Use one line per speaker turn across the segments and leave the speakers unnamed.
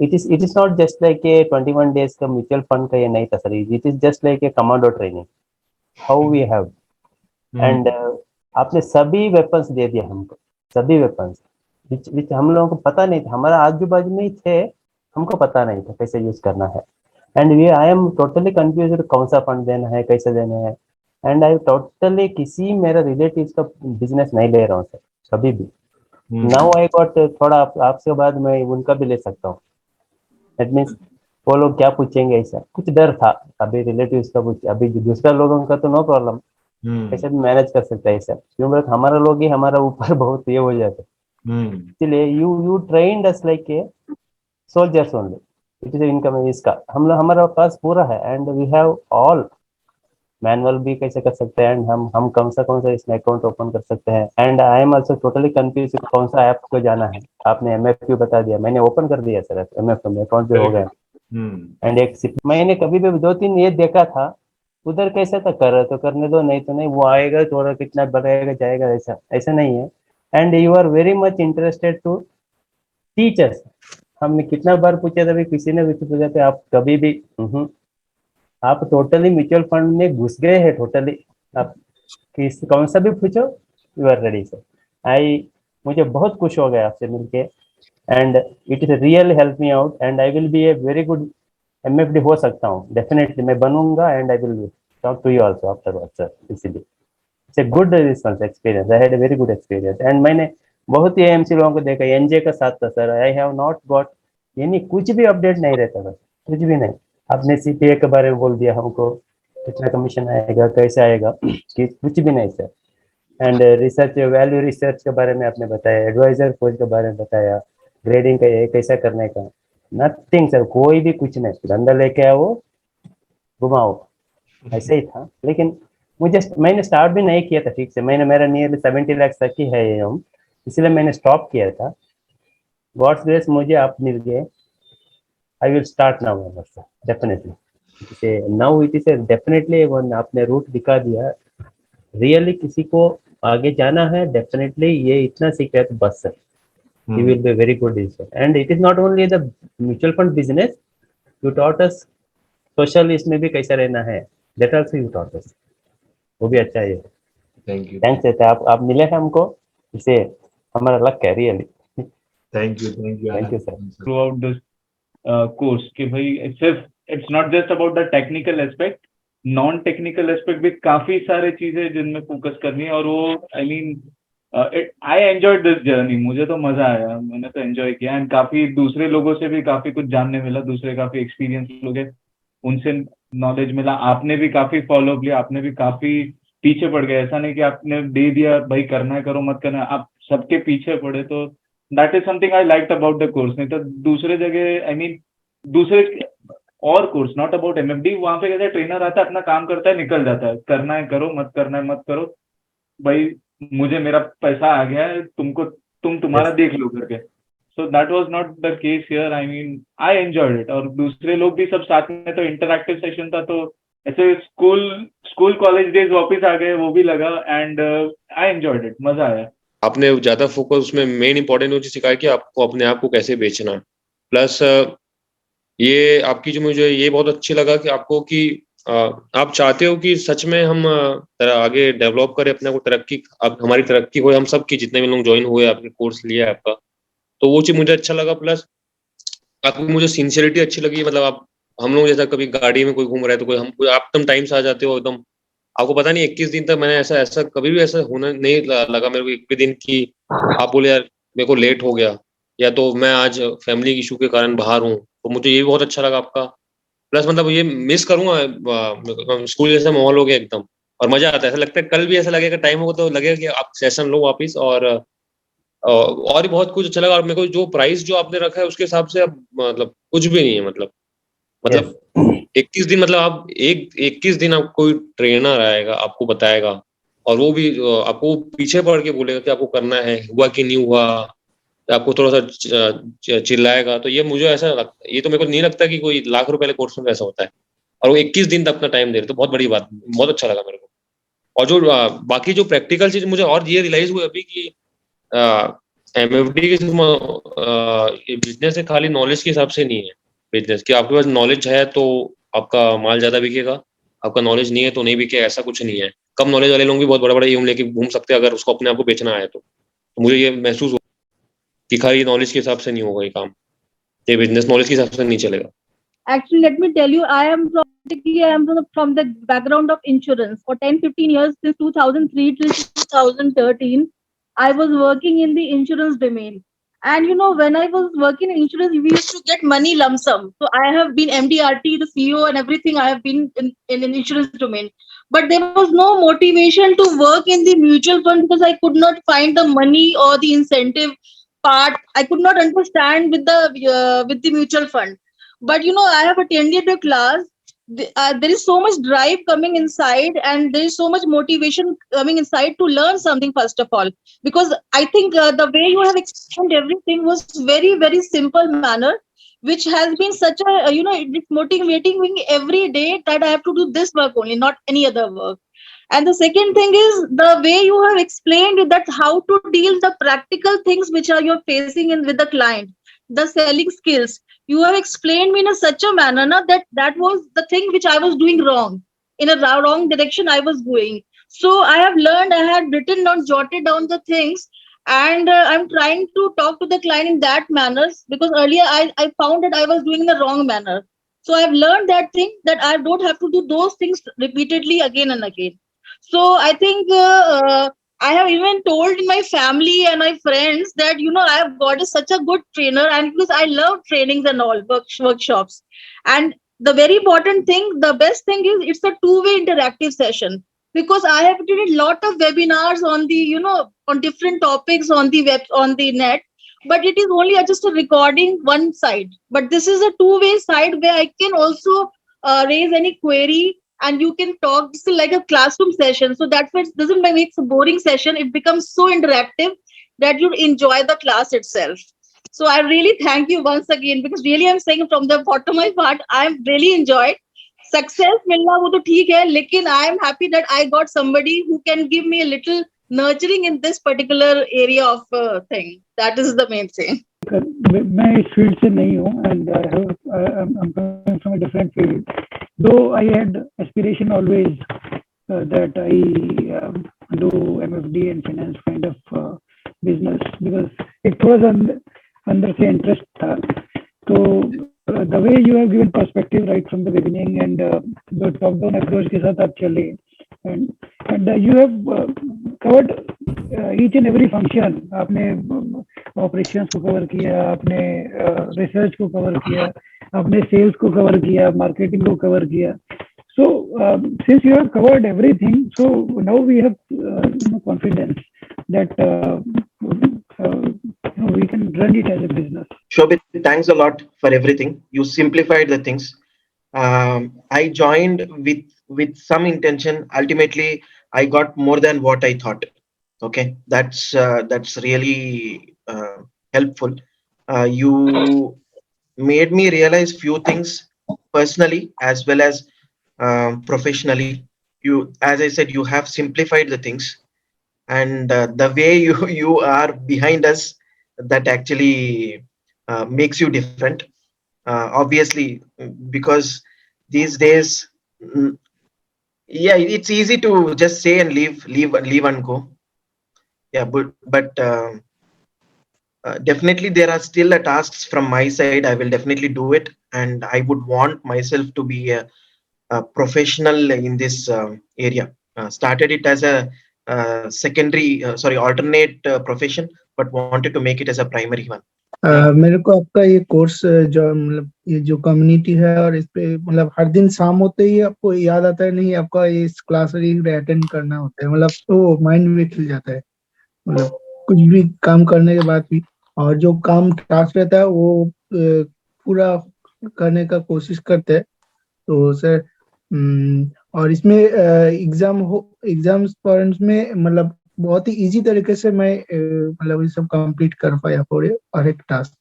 it is not just like a 21 days का mutual fund का ये नहीं था sir. It is just like a commando training how we have. And आपने सभी वेपन्स दे दिया हमको, सभी वेपन्स विच हम लोगों को पता नहीं था, हमारा आजू बाजू में ही थे, हमको पता नहीं था कैसे यूज करना है. And we I am totally confuse कौन सा फंड देना है, कैसे देना है. एंड आई टोटली किसी मेरा रिलेटिव का बिजनेस नहीं ले रहा हूँ सर कभी भी. नाउ आई गॉट थोड़ा आपसे बाद मैं उनका भी ले सकता हूँ. दैट मीन्स वो लोग क्या पूछेंगे ऐसा कुछ डर था. अभी रिलेटिव्स का पूछ, अभी दूसरा लोगों का तो नो प्रॉब्लम, कैसे भी मैनेज कर सकता है ऐसा. क्यों बोले हमारा लोग ही हमारा ऊपर बहुत ये हो जाता है. इसलिए you trained us like a soldiers only. It is income इसका हम लोग हमारे पास पूरा है. And we have all manual भी कैसे कर सकते हैं. एंड हम कौन सा इसमें अकाउंट ओपन कर सकते हैं. And I am also totally confuse कौन सा ऐप को जाना है. आपने MFQ बता दिया, मैंने ओपन कर दिया सर. MFQ में अकाउंट भी हो गया. एंड एक मैंने कभी भी 2-3 ये देखा था उधर कैसा था, कर तो करने दो, नहीं तो नहीं. वो आएगा थोड़ा कितना बढ़ेगा जाएगा, ऐसा ऐसा नहीं है. And you are very much interested to teachers. हमने कितना बार पूछा था, किसी ने भी पूछा था आप कभी भी आप टोटली म्यूचुअल फंड में घुस गए हैं टोटली. आप किस कौन सा भी पूछो यू आर रेडी सर. मुझे बहुत खुश हो गया आपसे मिलके. And it is real help me out. And I will be a very good MFD हो सकता हूँ डेफिनेटली, मैं बनूंगा. And I will talk to you also afterward sir. इसीलिए it's a good response experience. I had a very good experience. And मैंने बहुत ही AMC लोगों को देखा, NJ का साथ था sir. I have not got यानी कुछ भी अपडेट नहीं रहता बस, कुछ भी नहीं. आपने CPA के बारे में बोल दिया हमको, कितना कमीशन आएगा कैसे आएगा कि कुछ भी नहीं sir. And research value research के बारे में आपने बताया, एडवाइजर कोच के बारे में बताया, ग्रेडिंग का ये कैसा करने का. नथिंग सर, कोई भी कुछ नहीं. धंधा लेके आओ घुमाओ, ऐसे ही था. लेकिन मैंने स्टार्ट भी नहीं किया था ठीक से. मेरा नियरली 70 लाख तक ही है ये हम, इसलिए मैंने स्टॉप किया था. गॉड्स ग्रेस मुझे आप मिल गए. I will start now definitely. Now it is definitely one आपने रूट दिखा दिया. रियली किसी को आगे जाना है डेफिनेटली ये इतना सीख रहे तो बस sir he will be very good in. And it is not only the mutual fund business, you taught us social इसमें भी कैसा रहना है, that also you taught us. वो भी अच्छा है.
Thank you.
थैंक्स है आप मिले हैं हमको, इसे हमारा लक है really.
Thank you.
Thank you sir.
Through out this course कि भाई सिर्फ it's not just about the technical aspect, non technical aspect भी काफी सारे चीजें जिनमें फोकस करनी है. और वो I mean I enjoyed this journey. मुझे तो मजा आया, मैंने तो एंजॉय किया. एंड काफी दूसरे लोगों से भी काफी कुछ जानने मिला, दूसरे काफी एक्सपीरियंस लोग हैं उनसे नॉलेज मिला. आपने भी काफी फॉलो किया, आपने भी काफी पीछे पड़ गए. ऐसा नहीं कि आपने दे दिया भाई करना है करो मत करना, आप सबके पीछे पड़े. तो that is something I liked about the course. नहीं तो दूसरे जगह आई मीन दूसरे और कोर्स नॉट अबाउट MFD, वहां पे कैसे ट्रेनर आता है अपना काम करता है निकल जाता है, करना है करो मत करना है मत करो, भाई मुझे मेरा पैसा आ गया है तुम तुम्हारा देख लो करके. So that was not the case here. I mean I enjoyed it. और दूसरे लोग भी सब साथ में, तो इंटरैक्टिव सेशन था. तो ऐसे स्कूल कॉलेज डेज वापस आ गए, वो भी लगा. एंड आई एंजॉयड इट, मजा आया.
आपने ज्यादा फोकस उसमें मेन इंपॉर्टेंट वो चीज सिखाया कि आपको अपने आप को कैसे बेचना है. प्लस ये आपकी जो मुझे ये बहुत अच्छी लगा कि आपको कि आप चाहते हो कि सच में हम आगे डेवलप करें अपने को, तरक्की हमारी तरक्की हो, हम सब की जितने भी लोग ज्वाइन हुए आपके कोर्स लिया है आपका, तो वो चीज मुझे अच्छा लगा. प्लस आपकी मुझे सिंसियरिटी अच्छी लगी. मतलब आप हम लोग जैसा कभी गाड़ी में कोई घूम रहा है तो कोई हम आप एकदम टाइम से आ जाते हो एकदम. आपको पता नहीं 21 दिन तक मैंने ऐसा कभी भी ऐसा होना नहीं लगा मेरे को 21 दिन की आप बोले यार मेरे को लेट हो गया या तो मैं आज फैमिली इशू के कारण बाहर हूँ. तो मुझे ये बहुत अच्छा लगा आपका. प्लस मतलब ये मिस करूंगा स्कूल जैसा माहौल हो गया एकदम. और मजा आता है, ऐसा लगता है कल भी ऐसा लगेगा टाइम होगा तो लगेगा कि आप सेशन लो वापिस. और भी बहुत कुछ अच्छा लगा. और मेरे को जो प्राइस जो आपने रखा है उसके हिसाब से अब मतलब कुछ भी नहीं है. मतलब 21 दिन मतलब आप 21 दिन आप कोई ट्रेनर आएगा आपको बताएगा और वो भी आपको पीछे पड़ के बोलेगा कि आपको करना है, हुआ कि नहीं हुआ, आपको थोड़ा सा चिल्लाएगा. तो ये मुझे ऐसा लगता है, ये तो मेरे को नहीं लगता कि कोई लाख रुपए वाले कोर्स में ऐसा होता है. और वो 21 दिन तक अपना टाइम दे रहे तो बहुत बड़ी बात, बहुत अच्छा लगा मेरे को. और जो बाकी जो प्रैक्टिकल चीज मुझे और ये रियलाइज हुई अभी कि MFD ये बिजनेस है, खाली नॉलेज के हिसाब से नहीं है बिजनेस कि आपके पास नॉलेज है तो आपका माल ज्यादा बिकेगा, आपका नॉलेज नहीं है तो नहीं बिकेगा, ऐसा कुछ नहीं है। कम नॉलेज वाले लोग भी बहुत बड़ा बड़ा एम लेके घूम सकते हैं अगर उसको अपने आप को बेचना आए तो मुझे ये महसूस हुआ कि खाली नॉलेज के हिसाब से नहीं होगा ये काम, ये बिजनेस नॉलेज के हिसाब से नहीं चलेगा।
Actually, let me tell you, I am from the background of insurance. For 10-15 years, since 2003 till 2013, I was working in the insurance domain. And you know, when I was working in insurance, we used to get money lump sum. So I have been MDRT, the CEO, and everything. I have been in an insurance domain. But there was no motivation to work in the mutual fund because I could not find the money or the incentive part. I could not understand with the mutual fund. But you know, I have attended the class. There is so much drive coming inside, and there is so much motivation coming inside to learn something first of all. Because I think the way you have explained everything was very very simple manner, which has been such a it's motivating me every day that I have to do this work only, not any other work. And the second thing is the way you have explained that how to deal the practical things which are you're facing in with the client, the selling skills. You have explained me in such a manner na, that was the thing which I was doing wrong, in a wrong direction I was going. So I have learned, I had written down, jotted down the things, and I'm trying to talk to the client in that manner because earlier I found that I was doing in the wrong manner. So I've learned that thing that I don't have to do those things repeatedly again and again. So I think I have even told my family and my friends that I have got such a good trainer, and because I love trainings and all workshops. And the very important thing, the best thing is it's a two-way interactive session, because I have did a lot of webinars on the on different topics on the web on the net, but it is only just a recording one side. But this is a two-way side where I can also raise any query, and you can talk. This is like a classroom session, so that's why it doesn't make it a boring session. It becomes so interactive that you enjoy the class itself. So I really thank you once again, because really I'm saying from the bottom of my heart, I'm really enjoyed. Success मिलना वो तो ठीक है, लेकिन I am happy that I got somebody who can give me a little nurturing in this particular area of thing. That is the main thing.
मैं इस field से नहीं हूँ, and I'm coming from a different field. Though I had aspiration always that I do MFD and finance kind of business, because it was under से interest था. तो the way you have given perspective right from the beginning, and the top-down approach के साथ आप चले, and you have covered each and every function. आपने operations को cover किया, आपने research को cover किया, आपने sales को cover किया, marketing को cover किया. So since you have covered everything, so now we have confidence that we can run it as a business.
Shobit, thanks a lot for everything. You simplified the things. I joined with some intention. Ultimately, I got more than what I thought. Okay, that's really helpful. You made me realize few things personally as well as professionally. You, as I said, you have simplified the things, and the way you are behind us, that actually makes you different. Obviously, because these days, yeah, it's easy to just say and leave and go. Yeah, but definitely there are still tasks from my side. I will definitely do it, and I would want myself to be a professional in this area. Started it as a alternate profession, but wanted to make it as a primary one.
मेरे को आपका ये course जो मतलब ये जो community है, और इस पे मतलब हर दिन शाम होते ही आपको याद आता है नहीं आपका ये इस क्लास अटेंड करना होता है, मतलब तो माइंड में खिल जाता है, मतलब कुछ भी काम करने के बाद भी, और जो काम टास्क रहता है वो पूरा करने का कोशिश करते हैं. तो सर और इसमें एग्जाम्स पॉइंट्स में मतलब बहुत ही इजी तरीके से मैं मतलब ये सब कंप्लीट कर पाया पूरे और एक टास्क.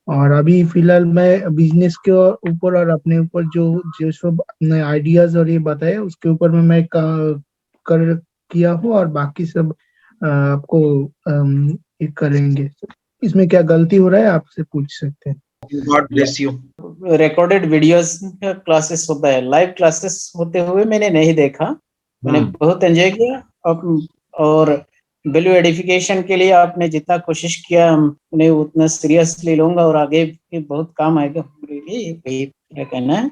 और अभी फिलहाल मैं बिजनेस के ऊपर और अपने ऊपर जो सब अपने आइडियाज और ये बताए उसके ऊपर में मैं किया हूँ, और बाकी सब आपको ये करेंगे। इसमें क्या गलती हो रहा है आपसे पूछ सकते हैं।
God bless you.
Recorded videos का क्लासेस होता है, लाइव क्लासेस होते हुए मैंने नहीं देखा। मैंने बहुत एंजॉय किया। और वैल्यू एडिफिकेशन के लिए आपने जितना कोशिश किया उन्हें उतना सीरियसली लूंगा और आगे भी बहुत काम आएगा। यही मेरा कहना है।